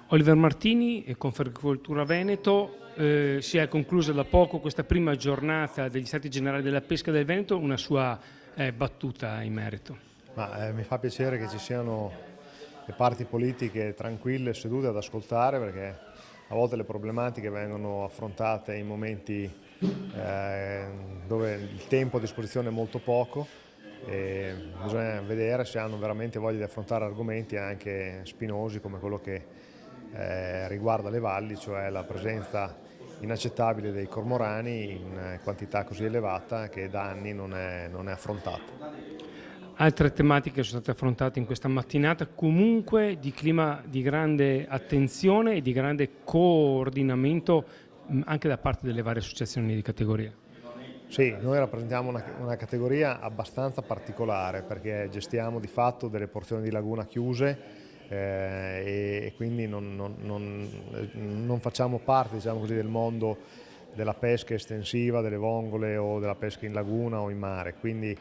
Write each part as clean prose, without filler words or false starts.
Oliver Martini e Confagricoltura Veneto, si è conclusa da poco questa prima giornata degli Stati Generali della Pesca del Veneto, una sua battuta in merito. Mi fa piacere che ci siano le parti politiche tranquille, sedute ad ascoltare, perché a volte le problematiche vengono affrontate in momenti dove il tempo a disposizione è molto poco e bisogna vedere se hanno veramente voglia di affrontare argomenti anche spinosi come quello che riguarda le valli, cioè la presenza inaccettabile dei cormorani in quantità così elevata che da anni non è affrontata. Altre tematiche sono state affrontate in questa mattinata, comunque di clima di grande attenzione e di grande coordinamento anche da parte delle varie associazioni di categoria. Sì, noi rappresentiamo una categoria abbastanza particolare perché gestiamo di fatto delle porzioni di laguna chiuse e quindi non facciamo parte, diciamo così, del mondo della pesca estensiva, delle vongole o della pesca in laguna o in mare. Quindi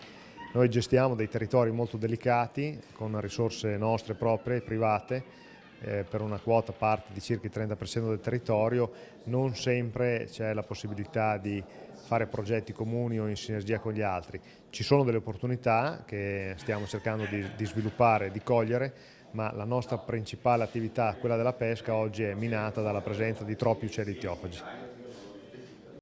noi gestiamo dei territori molto delicati con risorse nostre proprie, private, per una quota parte di circa il 30% del territorio. Non sempre c'è la possibilità di fare progetti comuni o in sinergia con gli altri. Ci sono delle opportunità che stiamo cercando di sviluppare, di cogliere, ma la nostra principale attività, quella della pesca, oggi è minata dalla presenza di troppi uccelli ittiofagi.